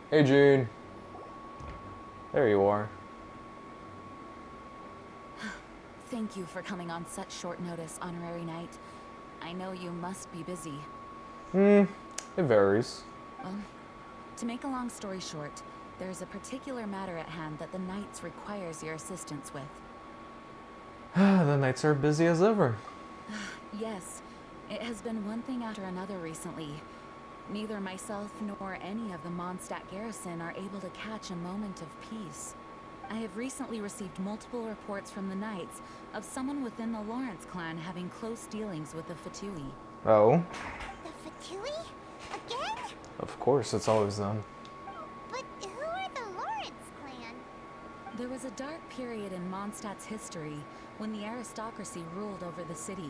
Hey, June. There you are. Thank you for coming on such short notice, Honorary Knight. I know you must be busy. It varies. Well, to make a long story short, there's a particular matter at hand that the Knights requires your assistance with. The nights are busy as ever. Yes, it has been one thing after another recently. Neither myself nor any of the Mondstadt garrison are able to catch a moment of peace. I have recently received multiple reports from the Knights of someone within the Lawrence clan having close dealings with the Fatui. Oh? The Fatui? Again? Of course, it's always them. But who are the Lawrence clan? There was a dark period in Mondstadt's history when the aristocracy ruled over the city.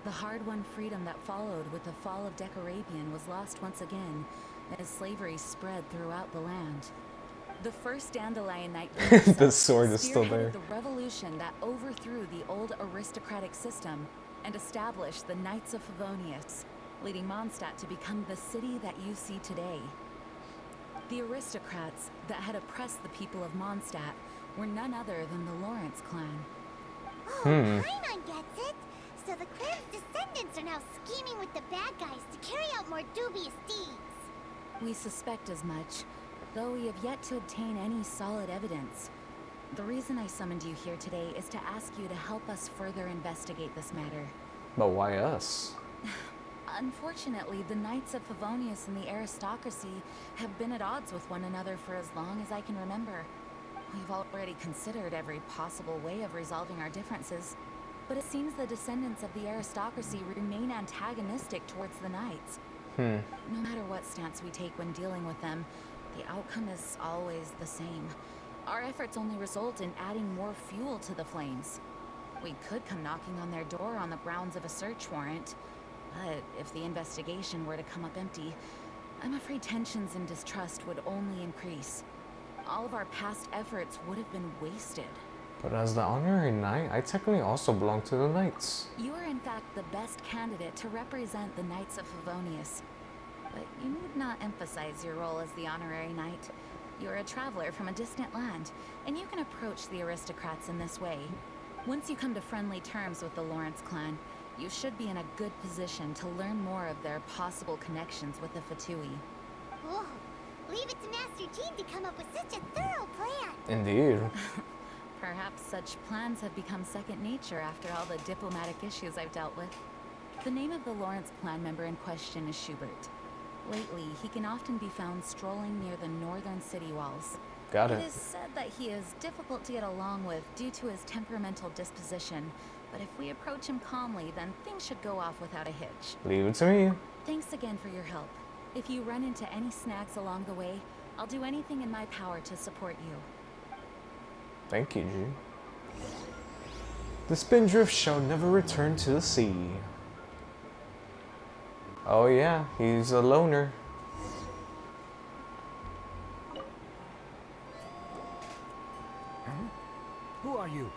The hard-won freedom that followed with the fall of Decorabian was lost once again, as slavery spread throughout the land. The first Dandelion Knight The sword is still there. spearheaded the revolution that overthrew the old aristocratic system and established the Knights of Favonius, leading Mondstadt to become the city that you see today. The aristocrats that had oppressed the people of Mondstadt were none other than the Lawrence clan. Oh, Paimon gets it. So the clan's descendants are now scheming with the bad guys to carry out more dubious deeds. We suspect as much, though we have yet to obtain any solid evidence. The reason I summoned you here today is to ask you to help us further investigate this matter. But why us? Unfortunately, the Knights of Favonius and the aristocracy have been at odds with one another for as long as I can remember. We've already considered every possible way of resolving our differences, but it seems the descendants of the aristocracy remain antagonistic towards the Knights. No matter what stance we take when dealing with them, the outcome is always the same. Our efforts only result in adding more fuel to the flames. We could come knocking on their door on the grounds of a search warrant, but if the investigation were to come up empty, I'm afraid tensions and distrust would only increase. All of our past efforts would have been wasted. But as the honorary knight, I technically also belong to the knights. You are in fact the best candidate to represent the Knights of Favonius. But you need not emphasize your role as the honorary knight. You're a traveler from a distant land, and you can approach the aristocrats in this way. Once you come to friendly terms with the Lawrence clan, you should be in a good position to learn more of their possible connections with the Fatui. Whoa. Leave it to Master Jean to come up with such a thorough plan. Indeed. Perhaps such plans have become second nature after all the diplomatic issues I've dealt with. The name of the Lawrence clan member in question is Schubert. Lately, he can often be found strolling near the northern city walls. Got It it. is said that he is difficult to get along with due to his temperamental disposition, but if we approach him calmly, then things should go off without a hitch. Leave it to me. Thanks again for your help. If you run into any snags along the way, I'll do anything in my power to support you. Thank you, G. The spindrift shall never return to the sea. Oh yeah, he's a loner. Who are you?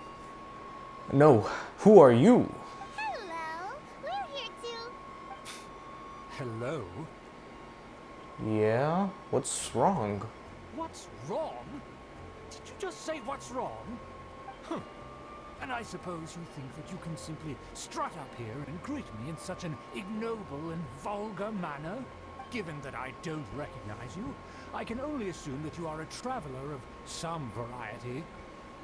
No, who are you? Hello. We're here too. Hello? Yeah? What's wrong? What's wrong? Did you just say what's wrong? Huh. And I suppose you think that you can simply strut up here and greet me in such an ignoble and vulgar manner? Given that I don't recognize you, I can only assume that you are a traveler of some variety.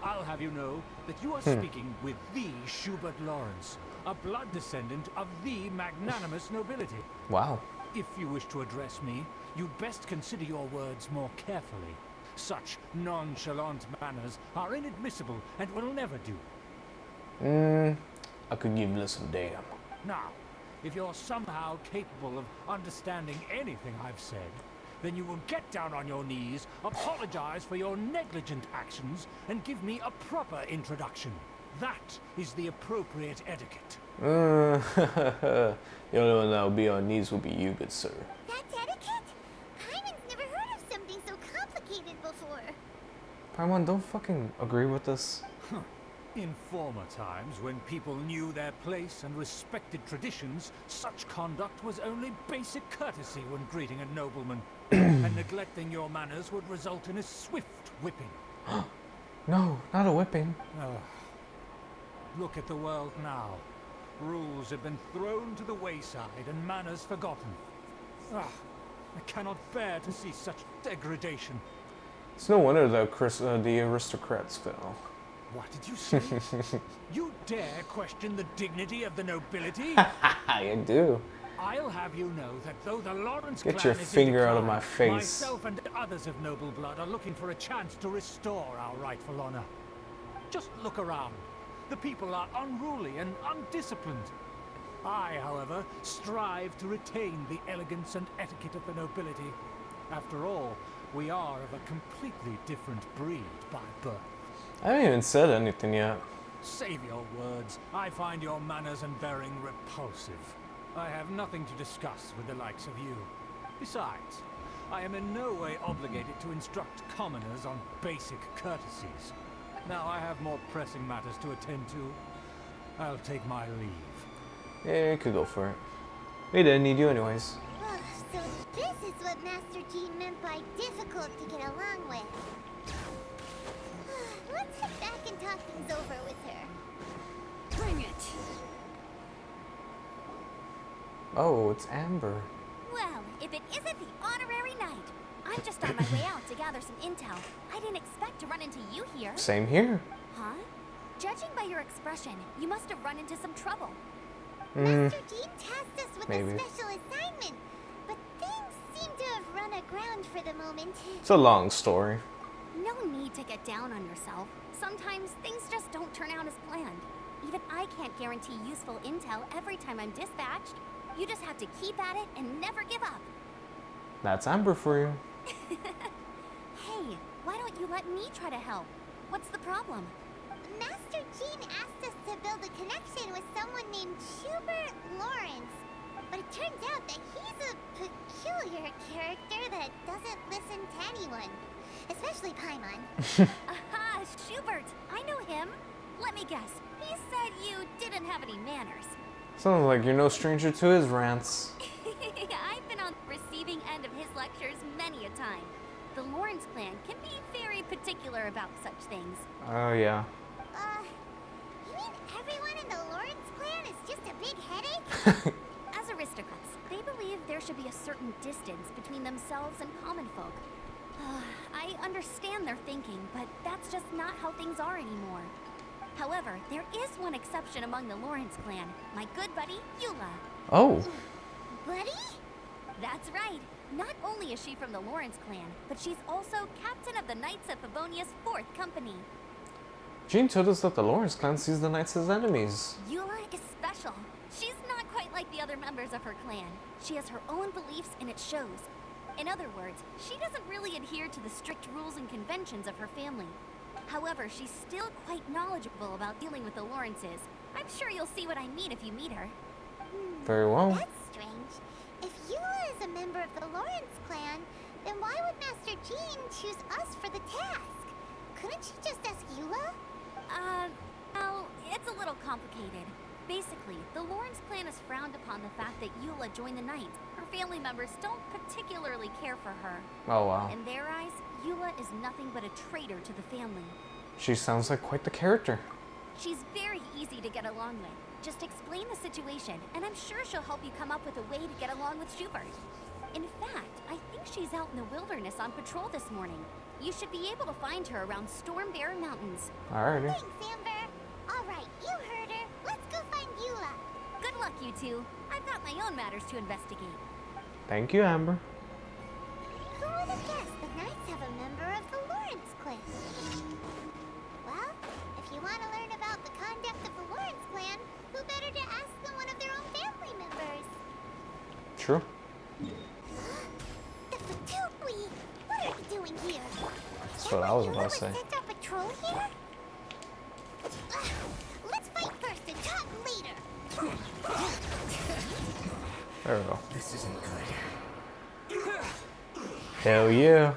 I'll have you know that you are speaking with the Schubert Lawrence, a blood descendant of the magnanimous nobility. Wow. If you wish to address me, you'd best consider your words more carefully. Such nonchalant manners are inadmissible and will never do. I could give less of a damn. Now, if you're somehow capable of understanding anything I've said, then you will get down on your knees, apologize for your negligent actions, and give me a proper introduction. That is the appropriate etiquette. The only one that will be on knees will be you, good sir. That's etiquette? Paimon's never heard of something so complicated before. Paimon, don't fucking agree with this. In former times, when people knew their place and respected traditions, such conduct was only basic courtesy when greeting a nobleman. And neglecting your manners would result in a swift whipping. No, not a whipping. Ugh. Look at the world now. Rules have been thrown to the wayside and manners forgotten. Ah, I cannot bear to see such degradation. It's no wonder the aristocrats fell. What did you say? You dare question the dignity of the nobility? I do. I'll have you know that though the Lawrence Get clan your is in finger out of decline, my face. myself and others of noble blood are looking for a chance to restore our rightful honor. Just look around. The people are unruly and undisciplined. I, however, strive to retain the elegance and etiquette of the nobility. After all, we are of a completely different breed by birth. I haven't even said anything yet. Save your words. I find your manners and bearing repulsive. I have nothing to discuss with the likes of you. Besides, I am in no way obligated to instruct commoners on basic courtesies. Now I have more pressing matters to attend to. I'll take my leave. Yeah, you could go for it. We didn't need you anyways. Oh, so this is what Master Jean meant by difficult to get along with. Let's head back and talk things over with her. Bring it. Oh, it's Amber. Well, if it isn't the honorary knight. I'm just on my way out to gather some intel. I didn't expect to run into you here. Same here. Huh? Judging by your expression, you must have run into some trouble. Master Jean tasked us with maybe. a special assignment, but things seem to have run aground for the moment. It's a long story. No need to get down on yourself. Sometimes things just don't turn out as planned. Even I can't guarantee useful intel every time I'm dispatched. You just have to keep at it and never give up. That's Amber for you. Hey, why don't you let me try to help? What's the problem? Master Jean asked us to build a connection with someone named Schubert Lawrence. But it turns out that he's a peculiar character that doesn't listen to anyone. Especially Paimon. Aha, Schubert! I know him. Let me guess. He said you didn't have any manners. Sounds like you're no stranger to his rants. I've been on the receiving end of his lectures many a time. The Lawrence clan can be very particular about such things. Oh, yeah. You mean everyone in the Lawrence clan is just a big headache? As aristocrats, they believe there should be a certain distance between themselves and common folk. I understand their thinking, but that's just not how things are anymore. However, there is one exception among the Lawrence clan, my good buddy, Eula. Oh. Buddy? That's right. Not only is she from the Lawrence clan, but she's also captain of the Knights of Favonia's 4th company. Jean told us that the Lawrence clan sees the knights as enemies. Eula is special. She's not quite like the other members of her clan. She has her own beliefs and it shows. In other words, she doesn't really adhere to the strict rules and conventions of her family. However, she's still quite knowledgeable about dealing with the Lawrences. I'm sure you'll see what I mean if you meet her. Very well. That's strange. If Eula is a member of the Lawrence clan, then why would Master Jean choose us for the task? Couldn't she just ask Eula? Well, it's a little complicated. Basically, the Lawrence clan has frowned upon the fact that Eula joined the Knights. Her family members don't particularly care for her. Oh, wow. In their eyes, Eula is nothing but a traitor to the family. She sounds like quite the character. She's very easy to get along with. Just explain the situation, and I'm sure she'll help you come up with a way to get along with Schubert. In fact, I think she's out in the wilderness on patrol this morning. You should be able to find her around Stormbear Mountains. Alrighty. Thanks, Amber. All right, you heard her. Let's go find Eula. Good luck, you two. I've got my own matters to investigate. Thank you, Amber. Who would have guessed the Knights have a member of the Lawrence clan? Well, if you want to learn about the conduct of the Lawrence clan, who better to ask than one of their own family members? True. The Fatui! What are you doing here? That's what I was about to say. Sent our patrol here? Let's fight first and talk later. There we go. This isn't good. Hell yeah.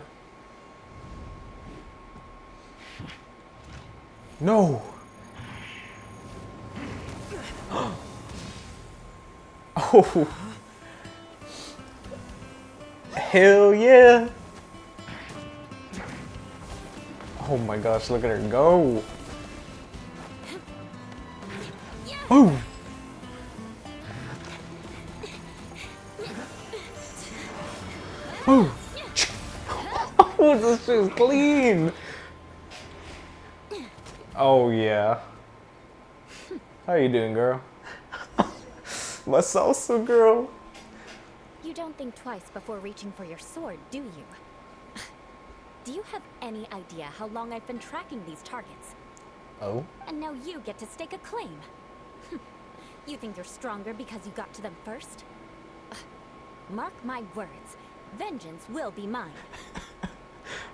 No. Oh. Hell yeah. Oh my gosh, look at her go. Oh. Oh. Oh, this shit is clean. Oh yeah. How you doing, girl? My salsa girl. You don't think twice before reaching for your sword, do you? Do you have any idea how long I've been tracking these targets? Oh. And now you get to stake a claim. You think you're stronger because you got to them first? Mark my words, vengeance will be mine.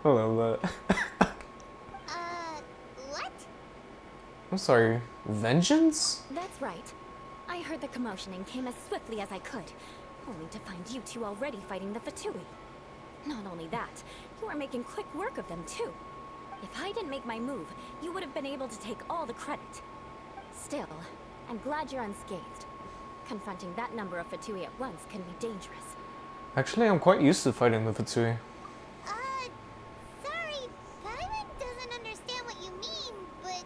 I love that. What? I'm sorry. Vengeance? That's right. I heard the commotion and came as swiftly as I could, only to find you two already fighting the Fatui. Not only that, you are making quick work of them too. If I didn't make my move, you would have been able to take all the credit. Still, I'm glad you're unscathed. Confronting that number of Fatui at once can be dangerous. Actually, I'm quite used to fighting the Fatui. Sorry, Paimon doesn't understand what you mean, but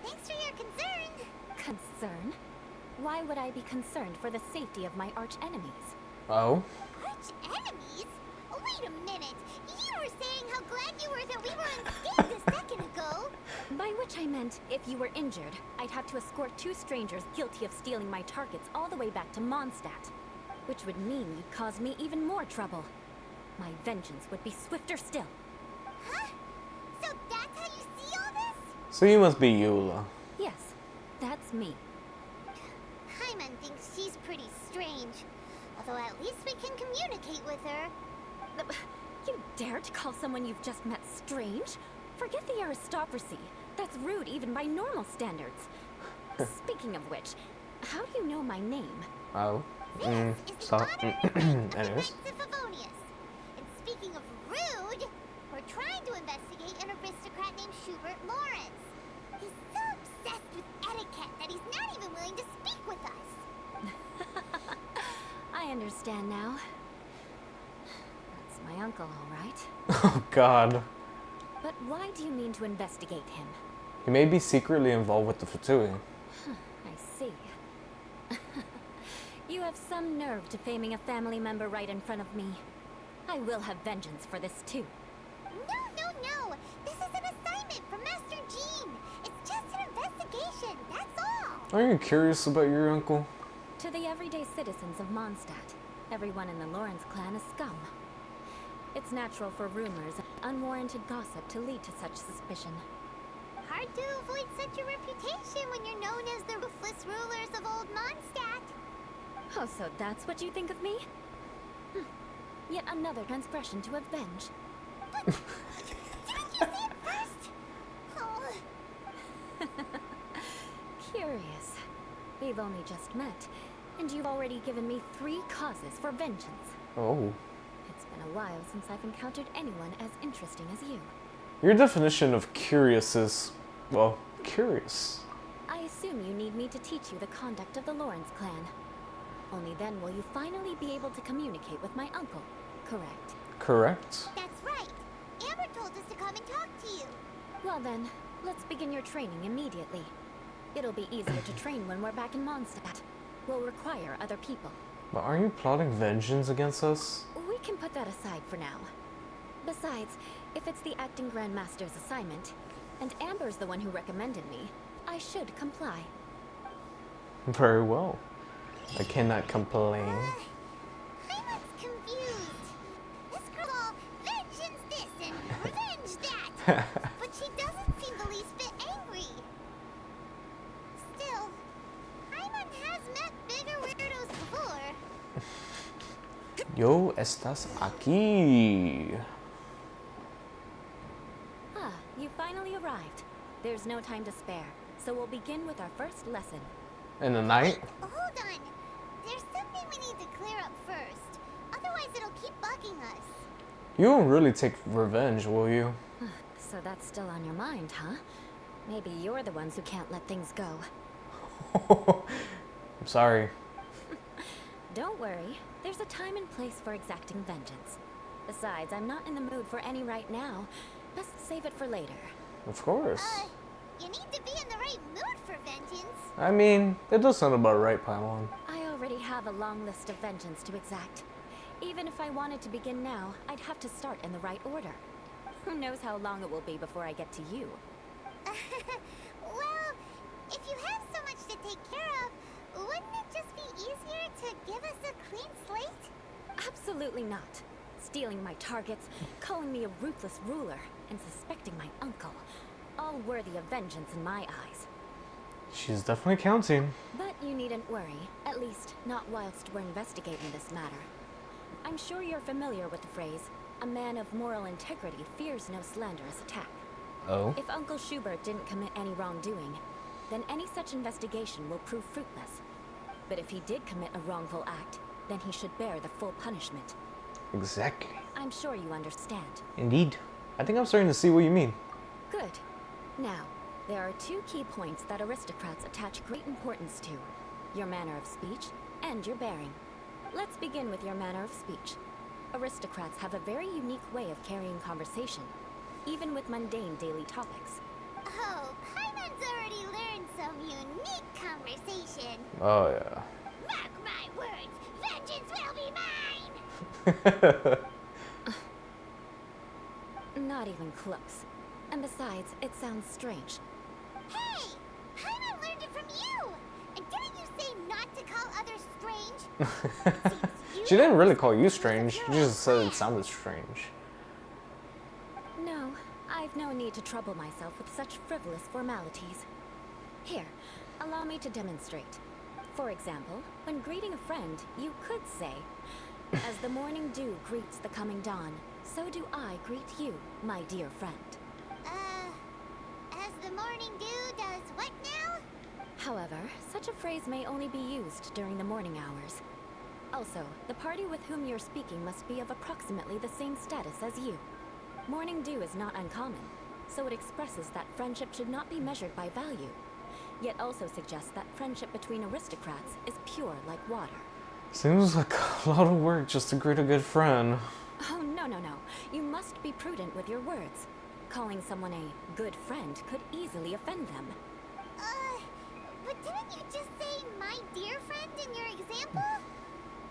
thanks for your concern. Concern? Why would I be concerned for the safety of my arch enemies? Oh? Arch enemies? Oh, wait a minute. You were saying how glad you were that we were unscathed a second ago. By which I meant, if you were injured, I'd have to escort two strangers guilty of stealing my targets all the way back to Mondstadt. Which would mean you'd cause me even more trouble. My vengeance would be swifter still. Huh? So that's how you see all this? So you must be Eula. Yes, that's me. Paimon thinks she's pretty strange. Although at least we can communicate with her. You dare to call someone you've just met strange? Forget the aristocracy. That's rude even by normal standards. Speaking of which, how do you know my name? Oh. This is So, the honor of the anyways. Knights of Favonius. And speaking of rude, we're trying to investigate an aristocrat named Schubert Lawrence. He's so obsessed with etiquette that he's not even willing to speak with us. I understand now. That's my uncle, all right. Oh god. But why do you mean to investigate him? He may be secretly involved with the Fatui. I see. You have some nerve to faming a family member right in front of me. I will have vengeance for this too. No. This is an assignment from Master Jean. It's just an investigation, that's all. Are you curious about your uncle? To the everyday citizens of Mondstadt, everyone in the Lawrence clan is scum. It's natural for rumors and unwarranted gossip to lead to such suspicion. Hard to avoid such a reputation when you're known as the ruthless rulers of old Mondstadt. Oh, so that's what you think of me? Yet another transgression to avenge. Didn't you say it first? Oh. Curious. We've only just met, and you've already given me 3 causes for vengeance. Oh. It's been a while since I've encountered anyone as interesting as you. Your definition of curious is, well, curious. I assume you need me to teach you the conduct of the Lawrence clan. Only then will you finally be able to communicate with my uncle, correct? Correct. That's right. Amber told us to come and talk to you. Well then, let's begin your training immediately. It'll be easier to train when we're back in Mondstadt. We'll require other people. But are you plotting vengeance against us? We can put that aside for now. Besides, if it's the acting Grandmaster's assignment, and Amber's the one who recommended me, I should comply. Very well. I cannot complain. Paimon's confused. This girl all vengeance this and revenge that. But she doesn't seem the least bit angry. Still, Paimon has met bigger weirdos before. Yo estás aquí. Ah, you finally arrived. There's no time to spare, so we'll begin with our first lesson. In the night? Hold on. There's something we need to clear up first. Otherwise, it'll keep bugging us. You won't really take revenge, will you? So that's still on your mind, huh? Maybe you're the ones who can't let things go. I'm sorry. Don't worry. There's a time and place for exacting vengeance. Besides, I'm not in the mood for any right now. Best save it for later. Of course. You need to be in the right mood for vengeance. I mean, that does sound about right, Paimon. I already have a long list of vengeance to exact. Even if I wanted to begin now, I'd have to start in the right order. Who knows how long it will be before I get to you? Well, if you have so much to take care of, wouldn't it just be easier to give us a clean slate? Absolutely not. Stealing my targets, calling me a ruthless ruler, and suspecting my uncle. All worthy of vengeance in my eyes. She's definitely counting. But you needn't worry, at least not whilst we're investigating this matter. I'm sure you're familiar with the phrase, a man of moral integrity fears no slanderous attack. Oh? If Uncle Schubert didn't commit any wrongdoing, then any such investigation will prove fruitless. But if he did commit a wrongful act, then he should bear the full punishment. Exactly. I'm sure you understand. Indeed. I think I'm starting to see what you mean. Good. Now, there are two key points that aristocrats attach great importance to. Your manner of speech and your bearing. Let's begin with your manner of speech. Aristocrats have a very unique way of carrying conversation, even with mundane daily topics. Oh, Paimon's already learned some unique conversation. Oh, yeah. Mark my words, vengeance will be mine! Not even close. And besides, it sounds strange. Hey! Paimon learned it from you! And didn't you say not to call others strange? She didn't really call you strange. She just said it sounded strange. No, I've no need to trouble myself with such frivolous formalities. Here, allow me to demonstrate. For example, when greeting a friend, you could say, as the morning dew greets the coming dawn, so do I greet you, my dear friend. As the morning dew does what now? However, such a phrase may only be used during the morning hours. Also, the party with whom you're speaking must be of approximately the same status as you. Morning dew is not uncommon, so it expresses that friendship should not be measured by value, yet also suggests that friendship between aristocrats is pure like water. Seems like a lot of work just to greet a good friend. Oh, no. You must be prudent with your words. Calling someone a good friend could easily offend them. But didn't you just say my dear friend in your example?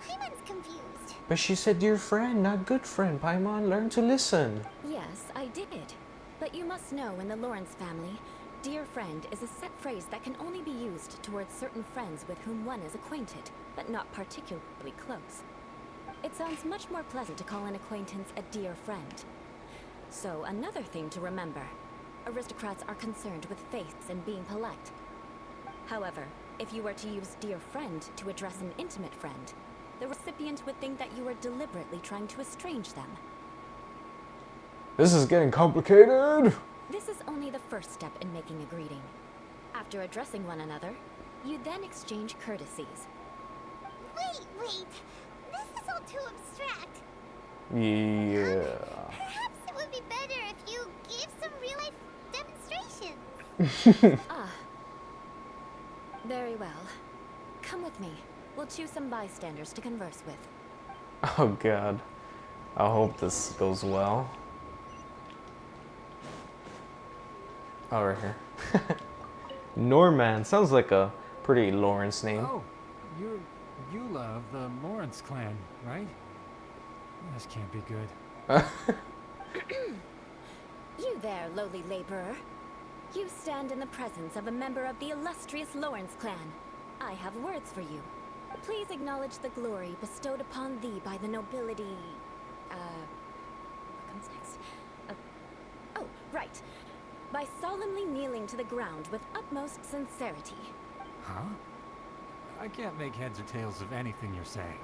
Paimon's confused. But she said dear friend, not good friend. Paimon, learn to listen. Yes, I did. But you must know in the Lawrence family, dear friend is a set phrase that can only be used towards certain friends with whom one is acquainted, but not particularly close. It sounds much more pleasant to call an acquaintance a dear friend. So, another thing to remember. Aristocrats are concerned with faiths and being polite. However, if you were to use dear friend to address an intimate friend, the recipient would think that you are deliberately trying to estrange them. This is getting complicated. This is only the first step in making a greeting. After addressing one another, you then exchange courtesies. Wait! This is all too abstract. Yeah. Perhaps it would be better if you gave some real-life demonstrations. Very well. Come with me. We'll choose some bystanders to converse with. Oh god. I hope this goes well. Oh, right here. Norman. Sounds like a pretty Lawrence name. Oh, you're Eula of the Lawrence clan, right? This can't be good. You there, lowly laborer. You stand in the presence of a member of the illustrious Lawrence clan. I have words for you. Please acknowledge the glory bestowed upon thee by the nobility... what comes next? Oh, right. By solemnly kneeling to the ground with utmost sincerity. Huh? I can't make heads or tails of anything you're saying.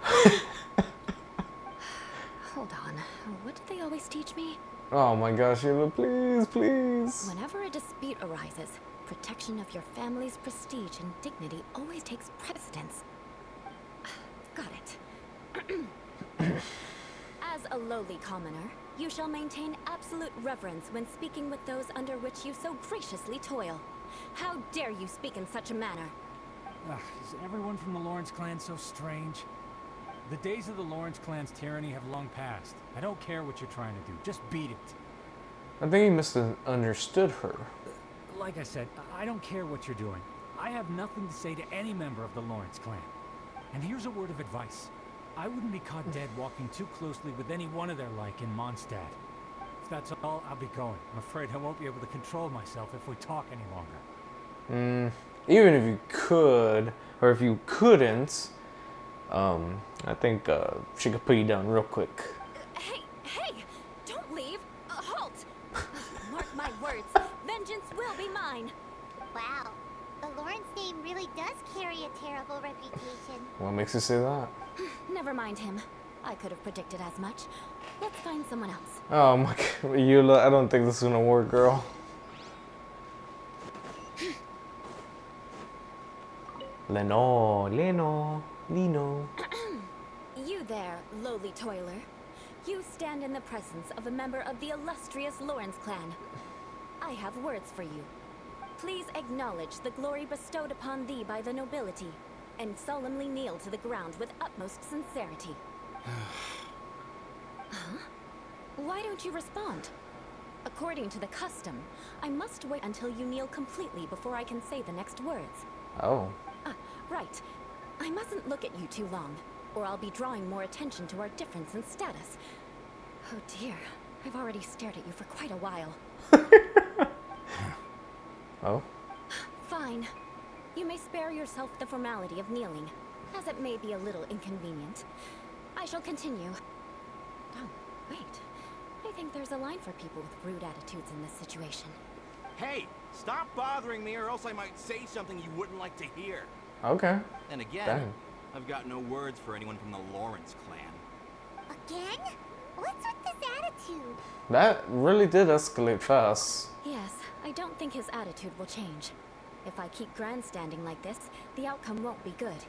Hold on. What did they always teach me? Oh my gosh, Eula, please. Whenever a dispute arises, protection of your family's prestige and dignity always takes precedence. Got it. As a lowly commoner, you shall maintain absolute reverence when speaking with those under which you so graciously toil. How dare you speak in such a manner? Is everyone from the Lawrence clan so strange? The days of the Lawrence clan's tyranny have long passed. I don't care what you're trying to do. Just beat it. I think he misunderstood her. Like I said, I don't care what you're doing. I have nothing to say to any member of the Lawrence clan. And here's a word of advice. I wouldn't be caught dead walking too closely with any one of their like in Mondstadt. If that's all, I'll be going. I'm afraid I won't be able to control myself if we talk any longer. Even if you could, or if you couldn't, I think she could put you down real quick. Hey! Don't leave! Halt! Mark my words, vengeance will be mine! Wow, the Lawrence name really does carry a terrible reputation. What makes you say that? Never mind him. I could have predicted as much. Let's find someone else. Oh my god, Eula, I don't think this is gonna work, girl. Lino. You there, lowly toiler. You stand in the presence of a member of the illustrious Lawrence clan. I have words for you. Please acknowledge the glory bestowed upon thee by the nobility, and solemnly kneel to the ground with utmost sincerity. Huh? Why don't you respond? According to the custom, I must wait until you kneel completely before I can say the next words. Oh. Right. I mustn't look at you too long, or I'll be drawing more attention to our difference in status. Oh dear, I've already stared at you for quite a while. Oh? Fine. You may spare yourself the formality of kneeling, as it may be a little inconvenient. I shall continue. Oh, wait. I think there's a line for people with rude attitudes in this situation. Hey, stop bothering me or else I might say something you wouldn't like to hear. Okay. And again, Dang. I've got no words for anyone from the Lawrence clan. Again? What's with this attitude? That really did escalate fast. Yes, I don't think his attitude will change. If I keep grandstanding like this, the outcome won't be good.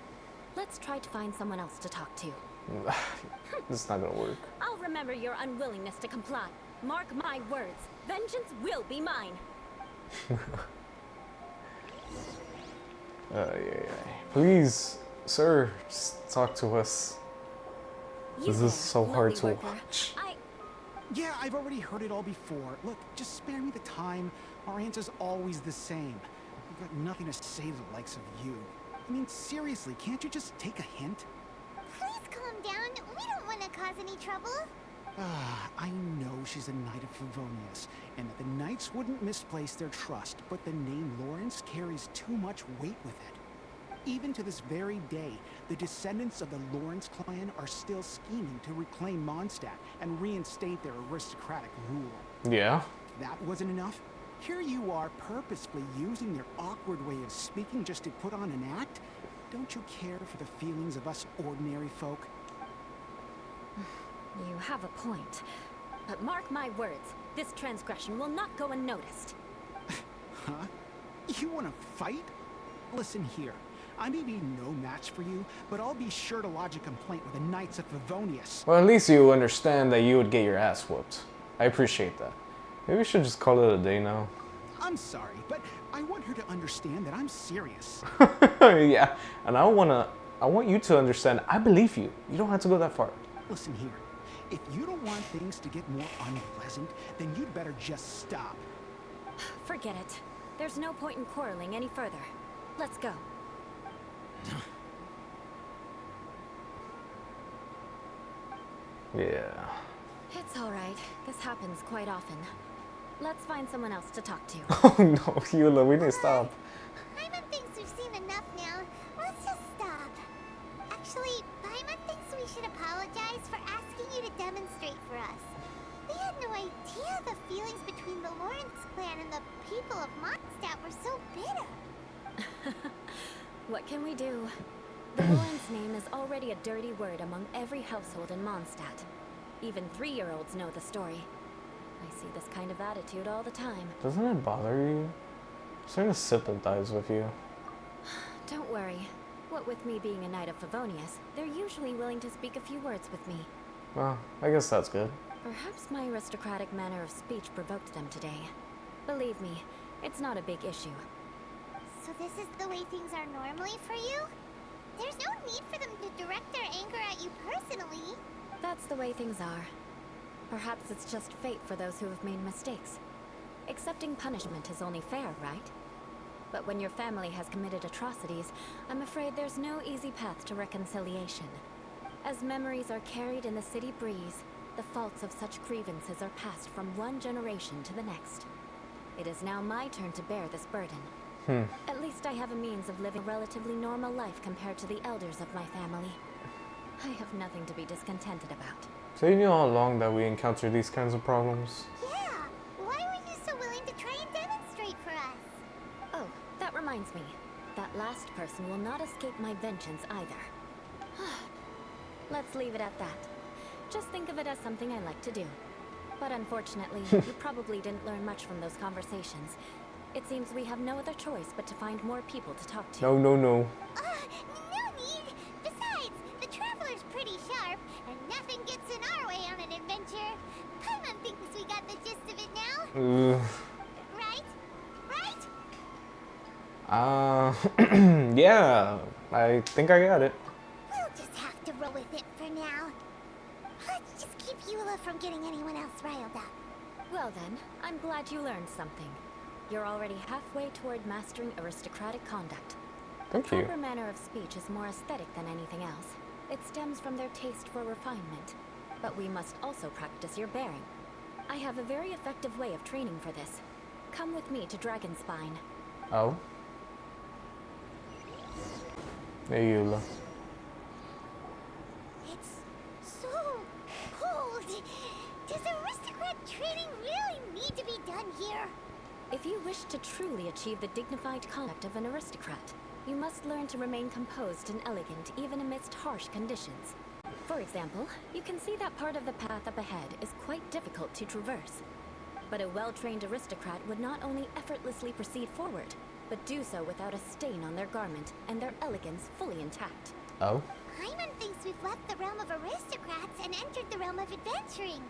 Let's try to find someone else to talk to. This is not gonna work. I'll remember your unwillingness to comply. Mark my words. Vengeance will be mine. Yeah. Please, sir, just talk to us. This is so hard to watch. Yeah, I've already heard it all before. Look, just spare me the time. Our answer's always the same. We've got nothing to say to the likes of you. I mean, seriously, can't you just take a hint? Please calm down. We don't want to cause any trouble. I know she's a Knight of Favonius, and that the Knights wouldn't misplace their trust, but the name Lawrence carries too much weight with it. Even to this very day, the descendants of the Lawrence clan are still scheming to reclaim Mondstadt and reinstate their aristocratic rule. Yeah. If that wasn't enough, here you are purposefully using their awkward way of speaking just to put on an act? Don't you care for the feelings of us ordinary folk? You have a point. But mark my words, this transgression will not go unnoticed. Huh? You want to fight? Listen here. I may be no match for you, but I'll be sure to lodge a complaint with the Knights of Favonius. Well, at least you understand that you would get your ass whooped. I appreciate that. Maybe we should just call it a day now. I'm sorry, but I want her to understand that I'm serious. Yeah, and I want you to understand, I believe you. You don't have to go that far. Listen here. If you don't want things to get more unpleasant, then you'd better just stop. Forget it. There's no point in quarreling any further. Let's go. Yeah. It's all right. This happens quite often. Let's find someone else to talk to. Oh no, Eula, we need to stop. Paimon thinks we've seen enough now. Let's just stop. Actually, Paimon thinks we should apologize for asking you to demonstrate for us. We had no idea the feelings between the Lawrence clan and the people of Mondstadt were so bitter. What can we do? The Lawrence name is already a dirty word among every household in Mondstadt. Even 3-year-olds know the story. I see this kind of attitude all the time. Doesn't it bother you? I'm starting to sympathize with you. Don't worry. What with me being a Knight of Favonius, they're usually willing to speak a few words with me. Well, I guess that's good. Perhaps my aristocratic manner of speech provoked them today. Believe me, it's not a big issue. So this is the way things are normally for you? There's no need for them to direct their anger at you personally. That's the way things are. Perhaps it's just fate for those who have made mistakes. Accepting punishment is only fair, right? But when your family has committed atrocities, I'm afraid there's no easy path to reconciliation. As memories are carried in the city breeze, the faults of such grievances are passed from one generation to the next. It is now my turn to bear this burden. At least I have a means of living a relatively normal life compared to the elders of my family. I have nothing to be discontented about. So you knew all along that we encounter these kinds of problems? Yeah, why were you so willing to try and demonstrate for us? Oh, that reminds me. That last person will not escape my vengeance either. Let's leave it at that. Just think of it as something I like to do. But unfortunately, you probably didn't learn much from those conversations. It seems we have no other choice but to find more people to talk to. No. No need. Besides, the Traveler's pretty sharp, and nothing gets in our way on an adventure. Paimon thinks we got the gist of it now. Right? Right? Yeah, I think I got it. We'll just have to roll with it for now. Let's just keep Eula from getting anyone else riled up. Well then, I'm glad you learned something. You're already halfway toward mastering aristocratic conduct. Thank The you. proper manner of speech is more aesthetic than anything else. It stems from their taste for refinement. But we must also practice your bearing. I have a very effective way of training for this. Come with me to Dragonspine. Oh. Hey, Eula. It's so cold. Does aristocrat training really need to be done here? If you wish to truly achieve the dignified conduct of an aristocrat, you must learn to remain composed and elegant even amidst harsh conditions. For example, you can see that part of the path up ahead is quite difficult to traverse. But a well-trained aristocrat would not only effortlessly proceed forward, but do so without a stain on their garment and their elegance fully intact. Oh. Paimon thinks we've left the realm of aristocrats and entered the realm of adventuring.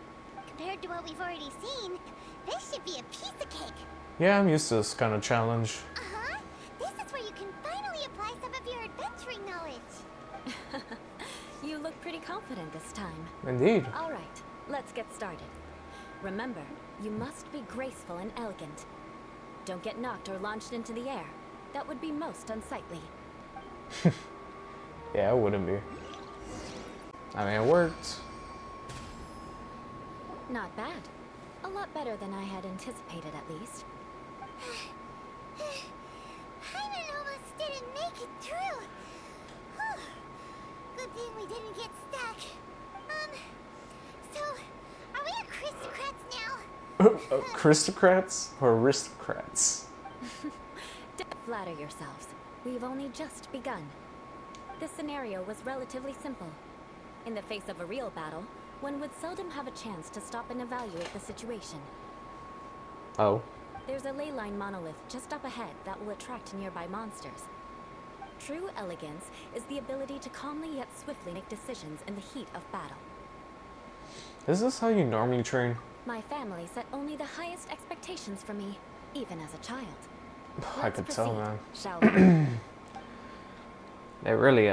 Compared to what we've already seen, this should be a piece of cake. Yeah, I'm used to this kind of challenge. Uh-huh. This is where you can finally apply some of your adventuring knowledge. You look pretty confident this time. Indeed. All right, let's get started. Remember, you must be graceful and elegant. Don't get knocked or launched into the air. That would be most unsightly. Yeah, it wouldn't be. I mean, it worked. Not bad. A lot better than I had anticipated, at least. Paimon almost didn't make it through. Whew. Good thing we didn't get stuck. So, are we aristocrats now? Aristocrats or aristocrats? Don't flatter yourselves. We've only just begun. This scenario was relatively simple. In the face of a real battle, one would seldom have a chance to stop and evaluate the situation. Oh. There's a ley line monolith just up ahead that will attract nearby monsters. True elegance is the ability to calmly yet swiftly make decisions in the heat of battle. Is this how you normally train? My family set only the highest expectations for me, even as a child. I could tell, man. Shall we? It really,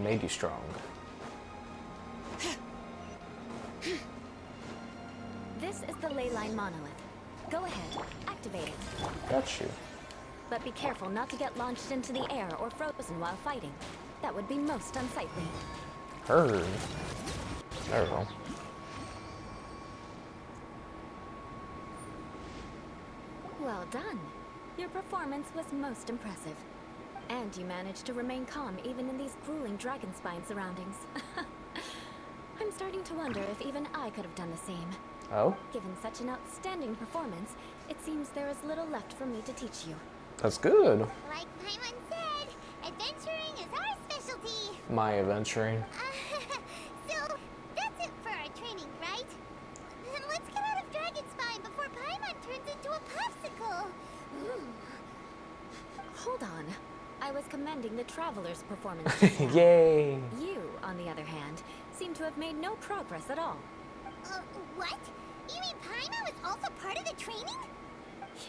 made you strong. This is the ley line monolith. Go ahead, activate it. Got you. But be careful not to get launched into the air or frozen while fighting. That would be most unsightly. Heard. There we go. Well done. Your performance was most impressive. And you managed to remain calm even in these grueling Dragonspine surroundings. I'm starting to wonder if even I could have done the same. Oh? Given such an outstanding performance, it seems there is little left for me to teach you. That's good. Like Paimon said, adventuring is our specialty. My adventuring. So, that's it for our training, right? Then let's get out of Dragonspine before Paimon turns into a popsicle. Hold on. I was commending the Traveler's performance just now. Yay! You, on the other hand, seem to have made no progress at all. What? You mean Paimon was also part of the training?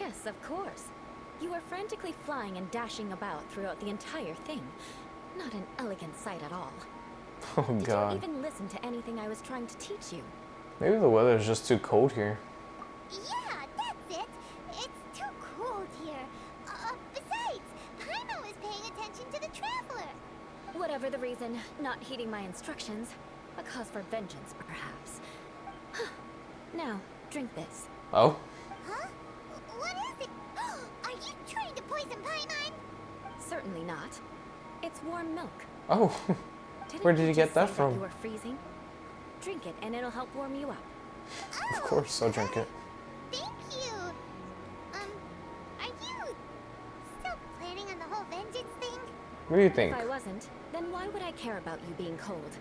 Yes, of course. You were frantically flying and dashing about throughout the entire thing. Not an elegant sight at all. Oh Did god. you even listen to anything I was trying to teach you? Maybe the weather's just too cold here. Yeah, that's it. It's too cold here. Besides, Paimon was paying attention to the traveler. Whatever the reason, not heeding my instructions. A cause for vengeance, perhaps. Now, drink this. Oh? Huh? What is it? Are you trying to poison Paimon? Certainly not. It's warm milk. Oh. Didn't Where did you just get that say from? You were freezing. Drink it, and it'll help warm you up. Of course, I'll drink it. Thank you. Are you still planning on the whole vengeance thing? What do you think? If I wasn't, then why would I care about you being cold?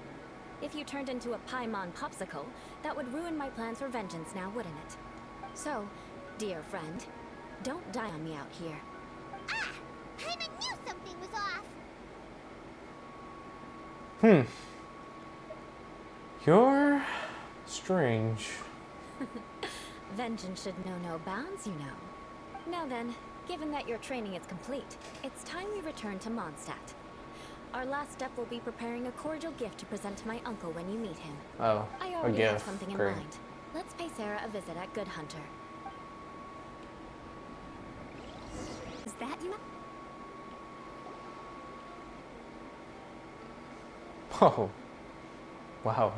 If you turned into a Paimon popsicle, that would ruin my plans for vengeance now, wouldn't it? So, dear friend, don't die on me out here. Ah! Paimon knew something was off. You're strange. Vengeance should know no bounds, you know. Now then, given that your training is complete, it's time we return to Mondstadt. Our last step will be preparing a cordial gift to present to my uncle when you meet him. Oh, I a already have gift. something in Great. mind. Let's pay Sarah a visit at Good Hunter. Is that you? Oh. Wow.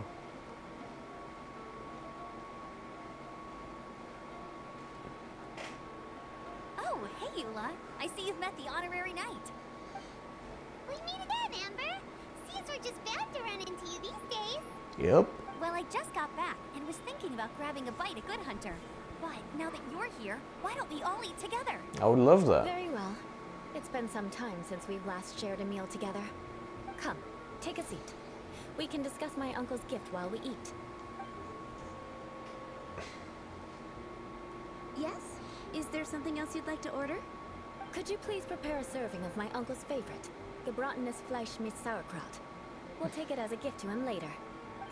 Oh, hey, Eula. I see you've met the honorary knight. We meet again, Amber. Seems we're just bound to run into you these days. Yep. Well, I just got back and was thinking about grabbing a bite at Good Hunter. But now that you're here, why don't we all eat together? I would love that. Very well. It's been some time since we've last shared a meal together. Come, take a seat. We can discuss my uncle's gift while we eat. Yes? Is there something else you'd like to order? Could you please prepare a serving of my uncle's favorite, gebratenes Fleisch mit Sauerkraut? We'll take it as a gift to him later.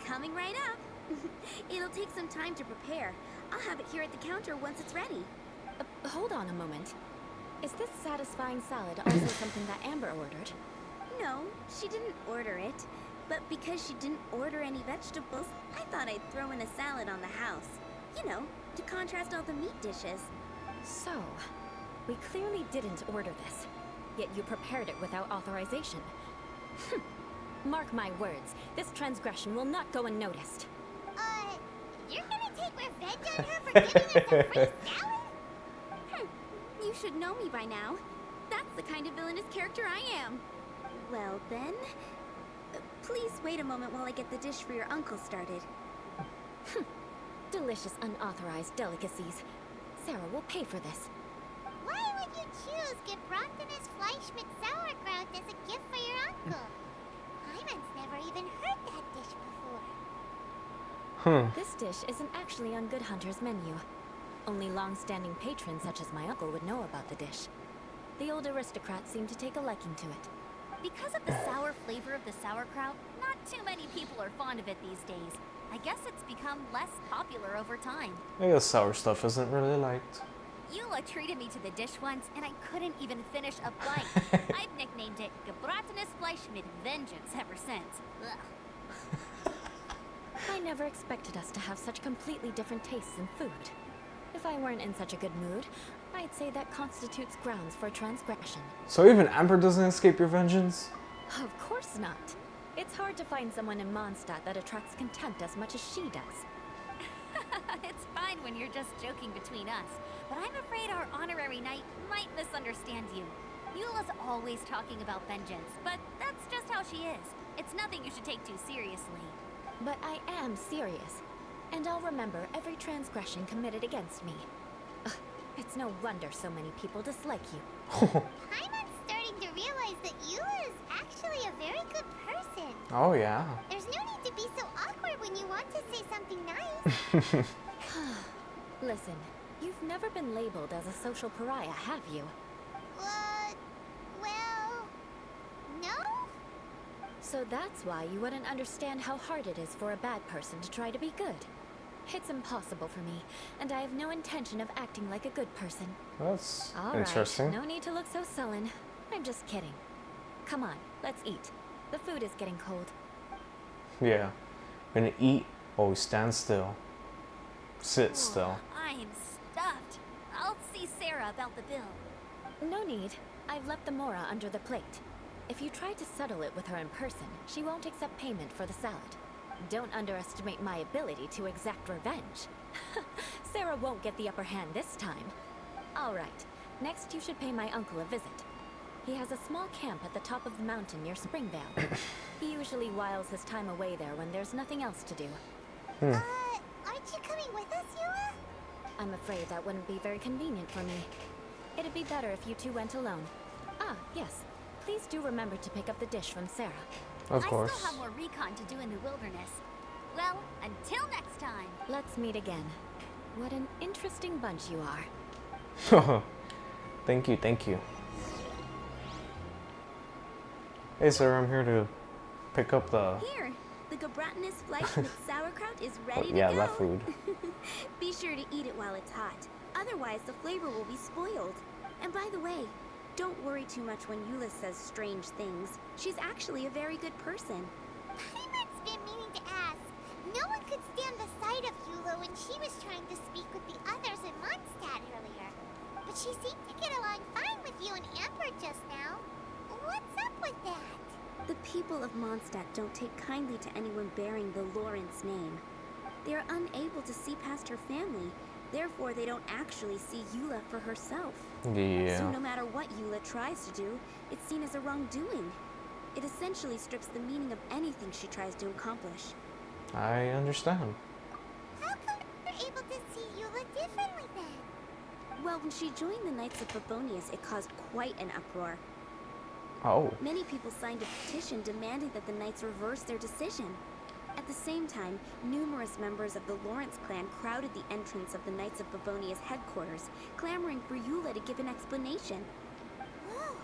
Coming right up. It'll take some time to prepare. I'll have it here at the counter once it's ready. Hold on a moment. Is this satisfying salad also something that Amber ordered? No, she didn't order it. But because she didn't order any vegetables, I thought I'd throw in a salad on the house. You know, to contrast all the meat dishes. So, we clearly didn't order this, yet you prepared it without authorization. Mark my words, this transgression will not go unnoticed. You're gonna take revenge on her for giving us a free salad? You should know me by now. That's the kind of villainous character I am. Well then, please wait a moment while I get the dish for your uncle started. Delicious unauthorized delicacies. Sarah will pay for this. Why would you choose gebratenes Fleisch mit Sauerkraut as a gift for your uncle? Paimon's never even heard that dish before. This dish isn't actually on Good Hunter's menu. Only long-standing patrons such as my uncle would know about the dish. The old aristocrat seemed to take a liking to it. Because of the sour flavor of the sauerkraut, not too many people are fond of it these days. I guess it's become less popular over time. I guess sour stuff isn't really liked. Eula treated me to the dish once, and I couldn't even finish a bite. I've nicknamed it gebratenes Fleisch mit Vengeance ever since. Ugh. I never expected us to have such completely different tastes in food. If I weren't in such a good mood, I'd say that constitutes grounds for transgression. So even Amber doesn't escape your vengeance? Of course not. It's hard to find someone in Mondstadt that attracts contempt as much as she does. It's fine when you're just joking between us, but I'm afraid our honorary knight might misunderstand you. Eula's always talking about vengeance, but that's just how she is. It's nothing you should take too seriously. But I am serious, and I'll remember every transgression committed against me. Ugh, it's no wonder so many people dislike you. Paimon's starting to realize that Eula is actually a very good person. Oh yeah. There's no need to be so awkward when you want to say something nice. Listen, you've never been labeled as a social pariah, have you? Well, no? So that's why you wouldn't understand how hard it is for a bad person to try to be good. It's impossible for me, and I have no intention of acting like a good person. That's All interesting. right, no need to look so sullen. I'm just kidding. Come on, let's eat. The food is getting cold. Yeah. Gonna eat. Oh, stand still. Sit still. I am stuffed. I'll see Sarah about the bill. No need. I've left the mora under the plate. If you try to settle it with her in person, she won't accept payment for the salad. Don't underestimate my ability to exact revenge. Sarah won't get the upper hand this time. All right, next you should pay my uncle a visit. He has a small camp at the top of the mountain near Springvale. He usually whiles his time away there when there's nothing else to do. Aren't you coming with us, Eula? I'm afraid that wouldn't be very convenient for me. It'd be better if you two went alone. Ah, yes. Please do remember to pick up the dish from Sarah. Of course. I still have more recon to do in the wilderness. Well, until next time. Let's meet again. What an interesting bunch you are. Thank you, thank you. Hey, sir, I'm here to pick up the... Here, the gabratinous Fleisch with sauerkraut is ready yeah, to go. that food. Be sure to eat it while it's hot. Otherwise, the flavor will be spoiled. And by the way, don't worry too much when Eula says strange things. She's actually a very good person. Paimon's been meaning to ask. No one could stand the sight of Eula when she was trying to speak with the others in Mondstadt earlier. But she seemed to get along fine with you and Amber just now. What's up with that? The people of Mondstadt don't take kindly to anyone bearing the Lawrence name. They are unable to see past her family. Therefore, they don't actually see Eula for herself. Yeah. So no matter what Eula tries to do, it's seen as a wrongdoing. It essentially strips the meaning of anything she tries to accomplish. I understand. How come you're able to see Eula differently then? Well, when she joined the Knights of Favonius, it caused quite an uproar. Oh. Many people signed a petition demanding that the Knights reverse their decision. At the same time, numerous members of the Lawrence clan crowded the entrance of the Knights of Favonius headquarters, clamoring for Eula to give an explanation. Whoa.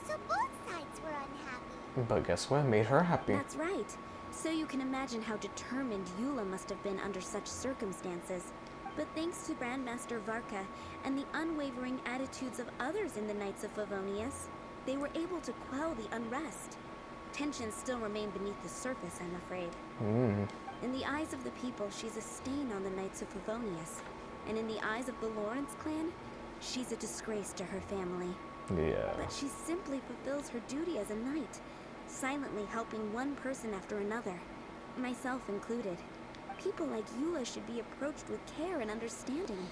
So both sides were unhappy. But guess what? Made her happy. That's right. So you can imagine how determined Eula must have been under such circumstances. But thanks to Grandmaster Varka and the unwavering attitudes of others in the Knights of Favonius, they were able to quell the unrest. Tensions still remain beneath the surface, I'm afraid. In the eyes of the people, she's a stain on the Knights of Favonius. And in the eyes of the Lawrence clan, she's a disgrace to her family. Yeah. But she simply fulfills her duty as a knight, silently helping one person after another, myself included. People like Eula should be approached with care and understanding.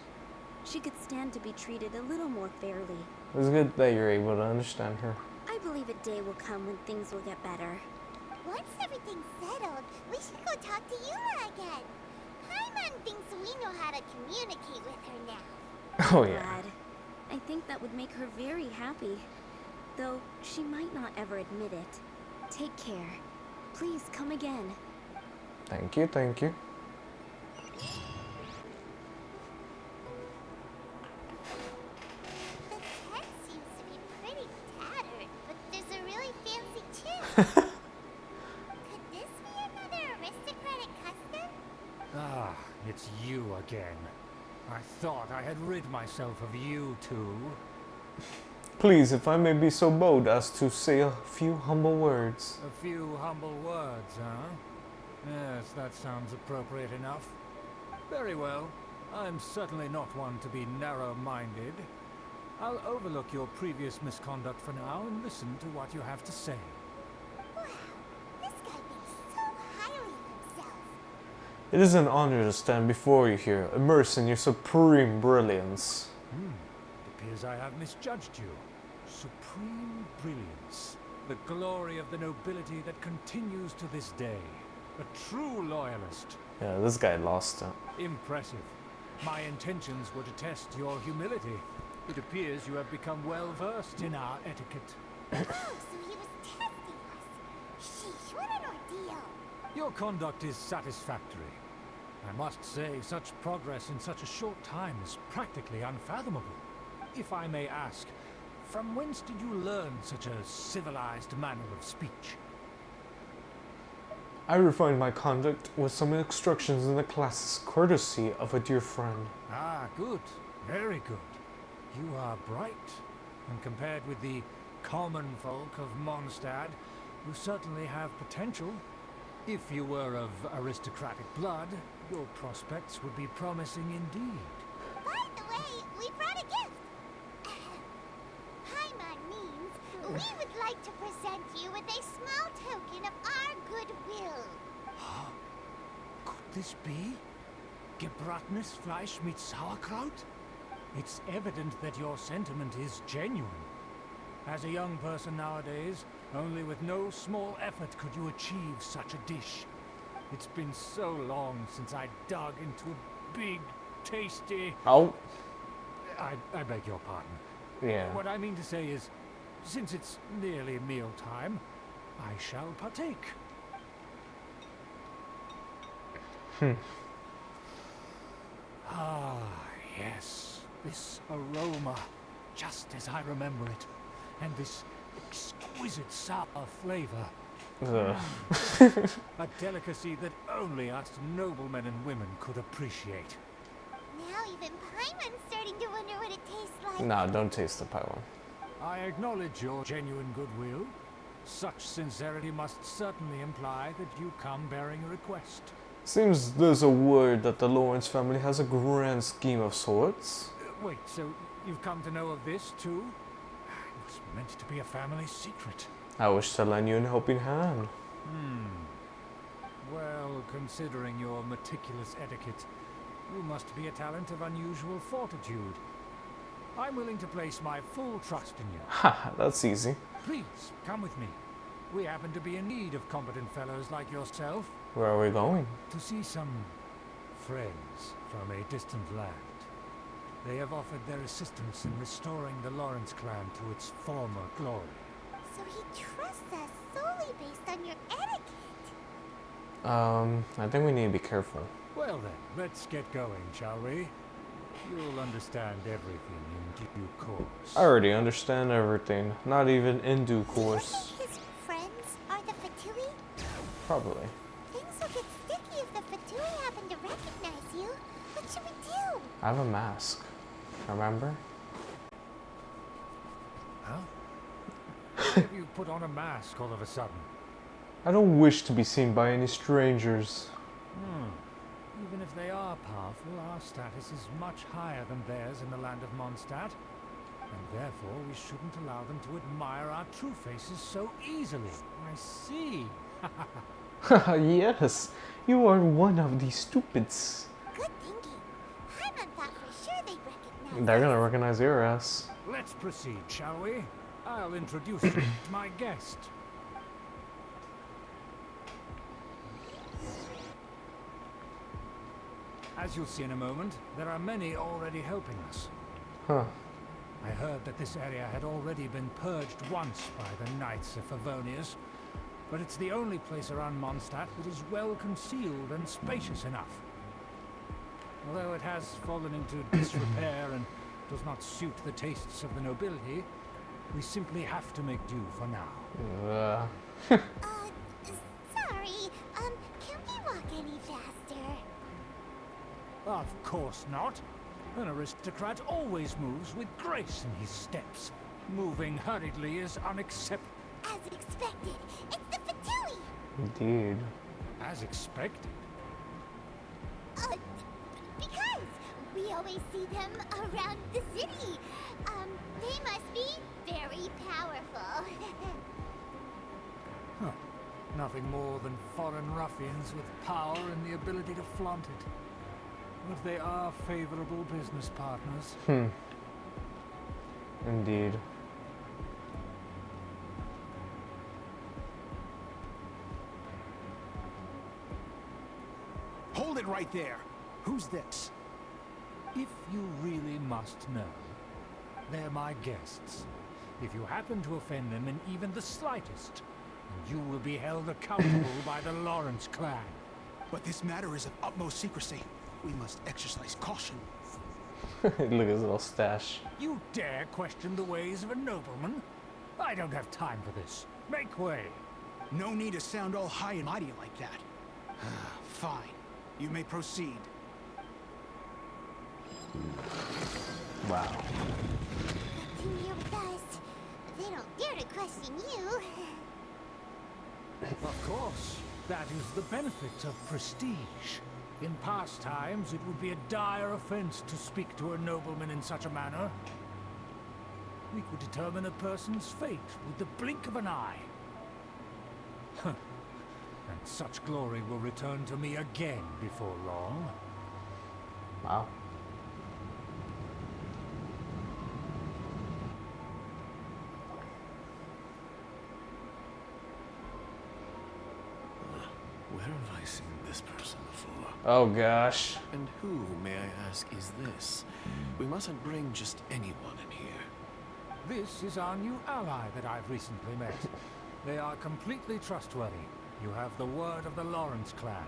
She could stand to be treated a little more fairly. It's good that you're able to understand her. I believe a day will come when things will get better. Once everything's settled, we should go talk to Eula again. Paimon thinks we know how to communicate with her now. Oh, yeah. Glad. I think that would make her very happy. Though she might not ever admit it. Take care. Please come again. Thank you, thank you. The tent seems to be pretty tattered, but there's a really fancy chair. Could this be another aristocratic custom? Ah, it's you again. I thought I had rid myself of you two. Please, if I may be so bold as to say a few humble words. A few humble words, huh? Yes, that sounds appropriate enough. Very well. I'm certainly not one to be narrow-minded. I'll overlook your previous misconduct for now and listen to what you have to say. Wow, this guy thinks so highly of himself. It is an honor to stand before you here, immersed in your supreme brilliance. It appears I have misjudged you. Supreme brilliance. The glory of the nobility that continues to this day. A true loyalist. Yeah, this guy lost it. Impressive. My intentions were to test your humility. It appears you have become well versed in our etiquette. Oh, so he was testing us. Sheesh, what an ordeal. Your conduct is satisfactory. I must say, such progress in such a short time is practically unfathomable. If I may ask, from whence did you learn such a civilized manner of speech? I refined my conduct with some instructions in the classes, courtesy of a dear friend. Ah, good. Very good. You are bright. And compared with the common folk of Mondstadt, you certainly have potential. If you were of aristocratic blood, your prospects would be promising indeed. By the way, we brought a gift. Paimon means we would like to present you with a small token of our goodwill. Could this be? Gebratenes Fleisch mit Sauerkraut? It's evident that your sentiment is genuine. As a young person nowadays, only with no small effort could you achieve such a dish. It's been so long since I dug into a big, tasty... Oh. I beg your pardon. Yeah. What I mean to say is, since it's nearly mealtime, I shall partake. Ah, yes. This aroma, just as I remember it. And this exquisite sour flavor. Ugh. A delicacy that only us noblemen and women could appreciate. Now even Paimon's starting to wonder what it tastes like. Nah, don't taste the pie one. I acknowledge your genuine goodwill. Such sincerity must certainly imply that you come bearing a request. Seems there's a word that the Lawrence family has a grand scheme of sorts. Wait, so you've come to know of this too? It was meant to be a family secret. I wish to lend you a helping hand. Well, considering your meticulous etiquette, you must be a talent of unusual fortitude. I'm willing to place my full trust in you. Ha, that's easy. Please, come with me. We happen to be in need of competent fellows like yourself. Where are we going? To see some friends from a distant land. They have offered their assistance in restoring the Lawrence clan to its former glory. So he trusts us solely based on your etiquette. I think we need to be careful. Well then, let's get going, shall we? You'll understand everything in due course. I already understand everything, not even in due course. Do you think his friends are the Fatui? Probably. Things will get sticky if the Fatui happen to recognize you. What should we do? I have a mask. Remember? Huh? Why have you put on a mask all of a sudden? I don't wish to be seen by any strangers. Even if they are powerful, our status is much higher than theirs in the land of Mondstadt. And therefore, we shouldn't allow them to admire our true faces so easily. I see. Yes, you are one of these stupids. Good thinking. Paimon thought for sure they'd recognize They're us. gonna recognize your ass. Let's proceed, shall we? I'll introduce you to my guest. As you'll see in a moment, there are many already helping us. Huh. I heard that this area had already been purged once by the Knights of Favonius, but it's the only place around Mondstadt that is well concealed and spacious enough. Although it has fallen into disrepair and does not suit the tastes of the nobility, we simply have to make do for now. Sorry. Can we walk any faster? Of course not. An aristocrat always moves with grace in his steps. Moving hurriedly is unacceptable. As expected, it's the Fatui! Indeed. As expected. Because we always see them around the city. They must be very powerful. Huh. Nothing more than foreign ruffians with power and the ability to flaunt it. But they are favorable business partners. Indeed. Hold it right there. Who's this? If you really must know, they're my guests. If you happen to offend them in even the slightest, you will be held accountable by the Lawrence clan. But this matter is of utmost secrecy. We must exercise caution. Look at his little stash. You dare question the ways of a nobleman? I don't have time for this. Make way. No need to sound all high and mighty like that. Fine. You may proceed. Wow. Come here with us. They don't dare to question you. Of course, that is the benefit of prestige. In past times, it would be a dire offense to speak to a nobleman in such a manner. We could determine a person's fate with the blink of an eye. And such glory will return to me again before long. Wow. Where have I seen this person before? Oh gosh. And who, may I ask, is this? We mustn't bring just anyone in here. This is our new ally that I've recently met. They are completely trustworthy. You have the word of the Lawrence clan.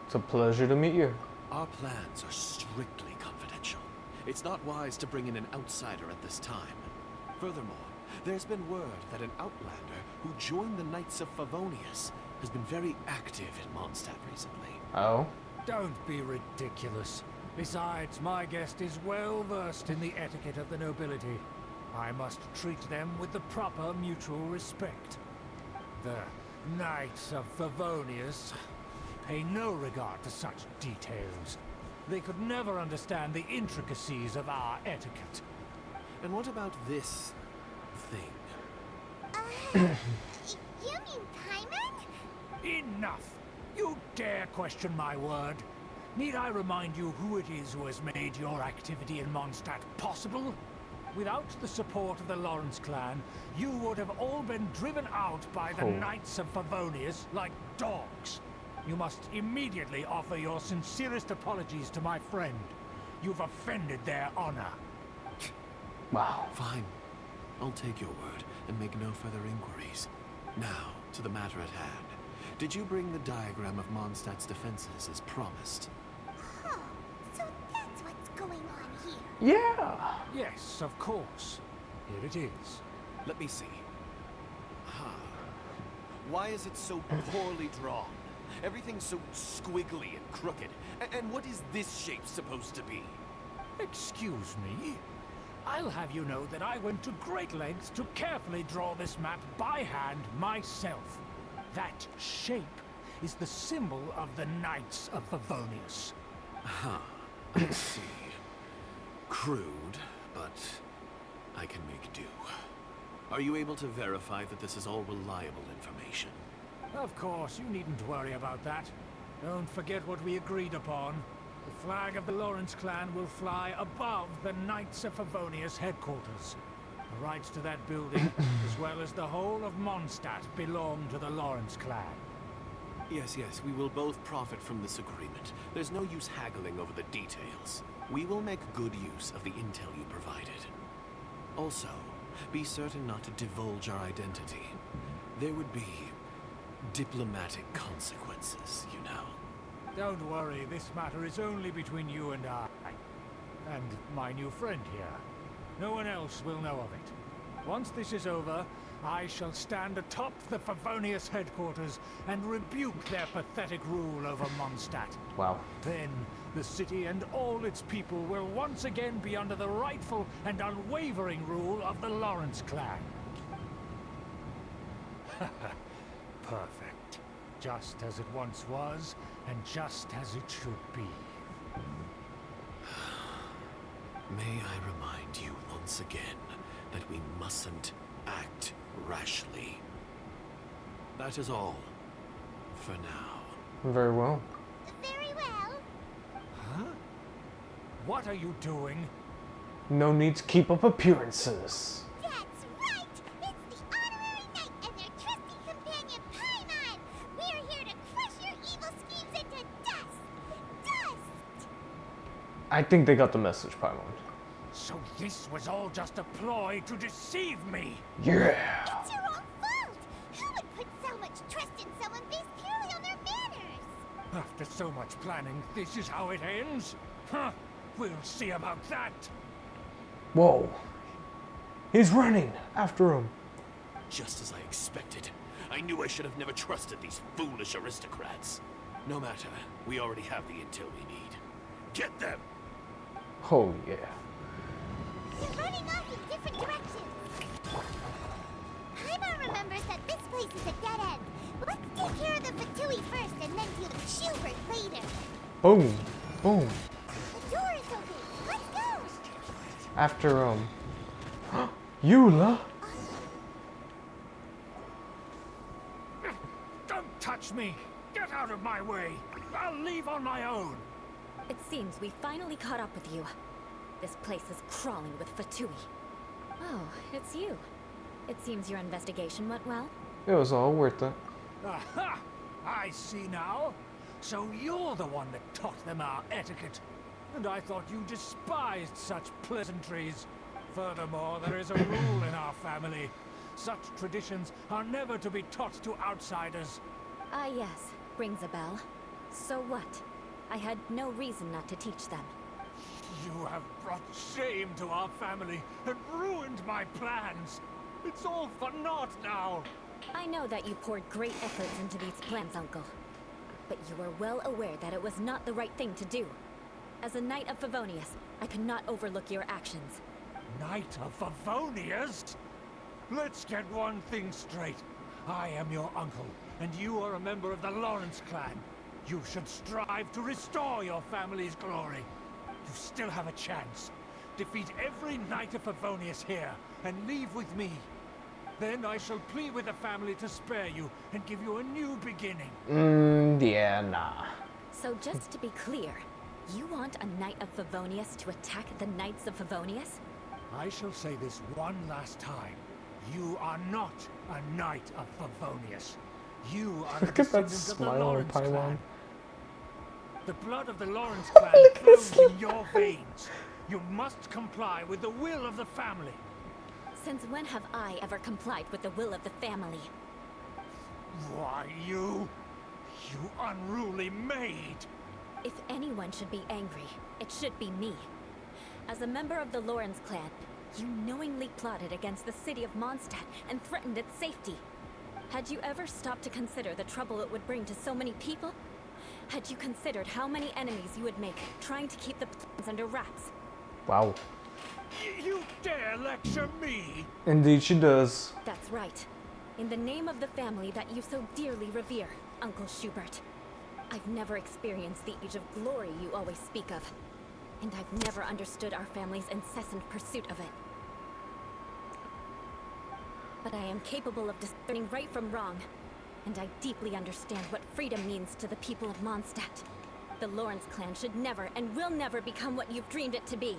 It's a pleasure to meet you. Our plans are strictly confidential. It's not wise to bring in an outsider at this time. Furthermore, there's been word that an outlander who joined the Knights of Favonius has been very active in Mondstadt recently. Oh? Don't be ridiculous. Besides, my guest is well versed in the etiquette of the nobility. I must treat them with the proper mutual respect. The Knights of Favonius pay no regard to such details. They could never understand the intricacies of our etiquette. And what about this thing? You mean Paimon? Enough! You dare question my word? Need I remind you who it is who has made your activity in Mondstadt possible? Without the support of the Lawrence clan, you would have all been driven out by the Knights of Favonius like dogs. You must immediately offer your sincerest apologies to my friend. You've offended their honor. Wow. Fine. I'll take your word and make no further inquiries. Now, to the matter at hand. Did you bring the diagram of Mondstadt's defenses as promised? Huh. So that's what's going on here. Yeah. Yes, of course. Here it is. Let me see. Ah. Why is it so poorly drawn? Everything's so squiggly and crooked. And what is this shape supposed to be? Excuse me? I'll have you know that I went to great lengths to carefully draw this map by hand myself. That shape is the symbol of the Knights of Favonius. Huh. I see. Crude, but I can make do. Are you able to verify that this is all reliable information? Of course, you needn't worry about that. Don't forget what we agreed upon. The flag of the Lawrence clan will fly above the Knights of Favonius headquarters. The rights to that building, as well as the whole of Mondstadt, belong to the Lawrence clan. Yes, we will both profit from this agreement. There's no use haggling over the details. We will make good use of the intel you provided. Also, be certain not to divulge our identity. There would be diplomatic consequences, you know. Don't worry, this matter is only between you and I. And my new friend here. No one else will know of it. Once this is over, I shall stand atop the Favonius headquarters and rebuke their pathetic rule over Mondstadt. Wow. Then, the city and all its people will once again be under the rightful and unwavering rule of the Lawrence clan. Perfect. Just as it once was, and just as it should be. May I remind you once again that we mustn't act rashly. That is all. For now. Very well. Very well. Huh? What are you doing? No need to keep up appearances. That's right! It's the honorary knight and their trusty companion, Paimon! We're here to crush your evil schemes into dust! Dust! I think they got the message, Paimon. So this was all just a ploy to deceive me? Yeah. It's your own fault! Who would put so much trust in someone based purely on their manners? After so much planning, this is how it ends? Huh? We'll see about that. Whoa. He's running after him. Just as I expected. I knew I should have never trusted these foolish aristocrats. No matter, we already have the intel we need. Get them! Oh yeah. They're running off in different directions. Paimon remembers that this place is a dead end. Let's take care of the Fatui first and then deal with Schubert later. Boom. Boom. The door is open. Let's go! After, Eula? Don't touch me! Get out of my way! I'll leave on my own! It seems we finally caught up with you. This place is crawling with Fatui. Oh, it's you. It seems your investigation went well. It was all worth it. Aha! I see now. So you're the one that taught them our etiquette. And I thought you despised such pleasantries. Furthermore, there is a rule in our family. Such traditions are never to be taught to outsiders. Ah yes, rings a bell. So what? I had no reason not to teach them. You have brought shame to our family and ruined my plans. It's all for naught now. I know that you poured great efforts into these plans, Uncle. But you were well aware that it was not the right thing to do. As a Knight of Favonius, I could not overlook your actions. Knight of Favonius? Let's get one thing straight. I am your uncle, and you are a member of the Lawrence clan. You should strive to restore your family's glory. You still have a chance. Defeat every Knight of Favonius here, and leave with me. Then I shall plead with the family to spare you, and give you a new beginning. Yeah, nah. So just to be clear, you want a Knight of Favonius to attack the Knights of Favonius? I shall say this one last time. You are not a Knight of Favonius. You are a Look at that descendant of the smile on Lawrence Paimon. clan. The blood of the Lawrence clan flows in your veins. You must comply with the will of the family. Since when have I ever complied with the will of the family? Why, you unruly maid! If anyone should be angry, it should be me. As a member of the Lawrence clan, you knowingly plotted against the city of Mondstadt and threatened its safety. Had you ever stopped to consider the trouble it would bring to so many people? Had you considered how many enemies you would make trying to keep the plans under wraps? Wow. You dare lecture me? Indeed she does. That's right. In the name of the family that you so dearly revere, Uncle Schubert. I've never experienced the age of glory you always speak of. And I've never understood our family's incessant pursuit of it. But I am capable of discerning right from wrong. And I deeply understand what freedom means to the people of Mondstadt. The Lawrence clan should never and will never become what you've dreamed it to be.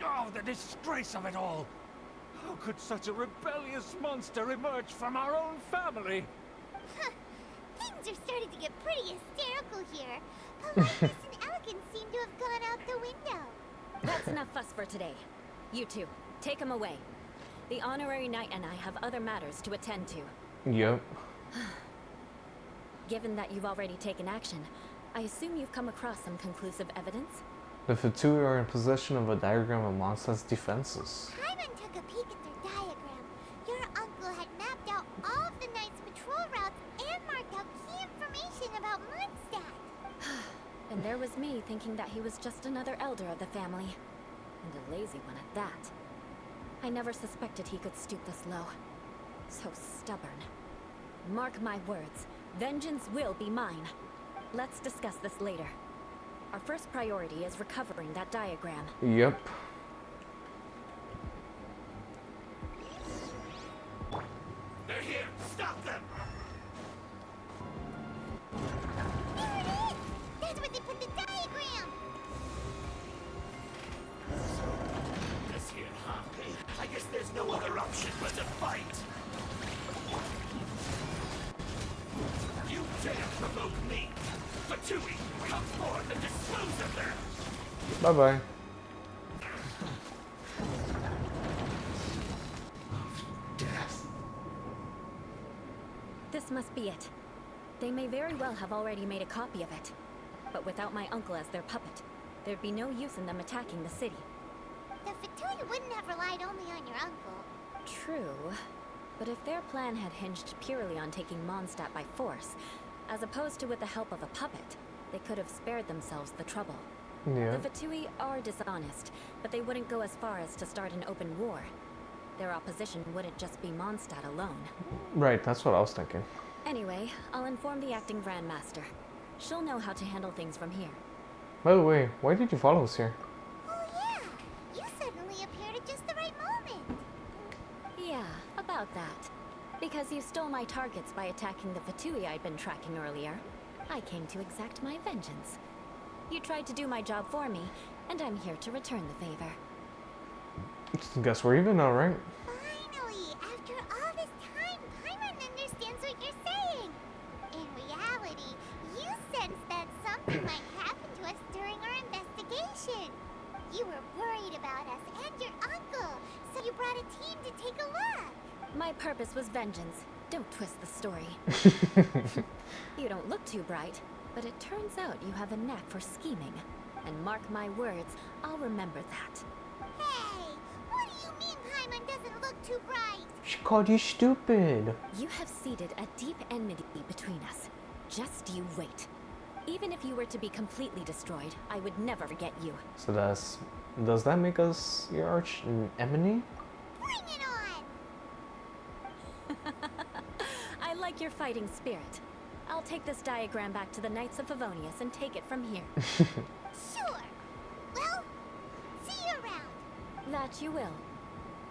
Oh, the disgrace of it all! How could such a rebellious monster emerge from our own family? Huh. Things are starting to get pretty hysterical here. Politeness and elegance seem to have gone out the window. That's enough fuss for today. You two, take him away. The honorary knight and I have other matters to attend to. Yep. Given that you've already taken action, I assume you've come across some conclusive evidence? The Fatui are in possession of a diagram of Mondstadt's defenses. Paimon took a peek at their diagram. Your uncle had mapped out all of the Knight's patrol routes and marked out key information about Mondstadt. And there was me thinking that he was just another elder of the family. And a lazy one at that. I never suspected he could stoop this low. So stubborn. Mark my words, vengeance will be mine. Let's discuss this later. Our first priority is recovering that diagram. Yep. They're here! Stop them! There it is! That's where they put the diagram! This here, huh? I guess there's no other option but to fight! You dare provoke me! Fatui, come forth and dispose of them! Bye-bye. Death! This must be it. They may very well have already made a copy of it. But without my uncle as their puppet, there'd be no use in them attacking the city. The Fatui wouldn't have relied only on your uncle. True. But if their plan had hinged purely on taking Mondstadt by force, as opposed to with the help of a puppet, they could have spared themselves the trouble. Yeah. The Fatui are dishonest, but they wouldn't go as far as to start an open war. Their opposition wouldn't just be Mondstadt alone. Right, that's what I was thinking. Anyway, I'll inform the acting Grandmaster. She'll know how to handle things from here. By the way, why did you follow us here? Oh yeah, you suddenly appeared at just the right moment. Yeah, about that. Because you stole my targets by attacking the Fatui I'd been tracking earlier, I came to exact my vengeance. You tried to do my job for me, and I'm here to return the favor. Guess we're even now, right? Finally, after all this time, Paimon understands what you're saying. In reality, you sensed that something might happen to us during our investigation. You were worried about us and your uncle, so you brought a team to take a look. My purpose was vengeance. Don't twist the story. You don't look too bright, but it turns out you have a knack for scheming. And mark my words, I'll remember that. Hey, what do you mean Paimon doesn't look too bright? She called you stupid. You have seeded a deep enmity between us. Just you wait. Even if you were to be completely destroyed, I would never forget you. So does that make us your arch enemy? Bring it on! I like your fighting spirit. I'll take this diagram back to the Knights of Favonius and take it from here. Sure. Well, see you around. That you will.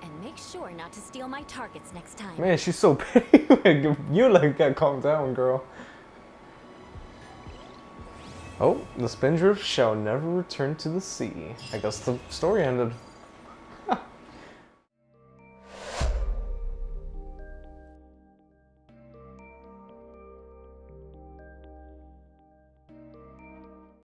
And make sure not to steal my targets next time. Man, she's so petty. You like that. Calm down, girl. Oh, the Spindrift shall never return to the sea. I guess the story ended.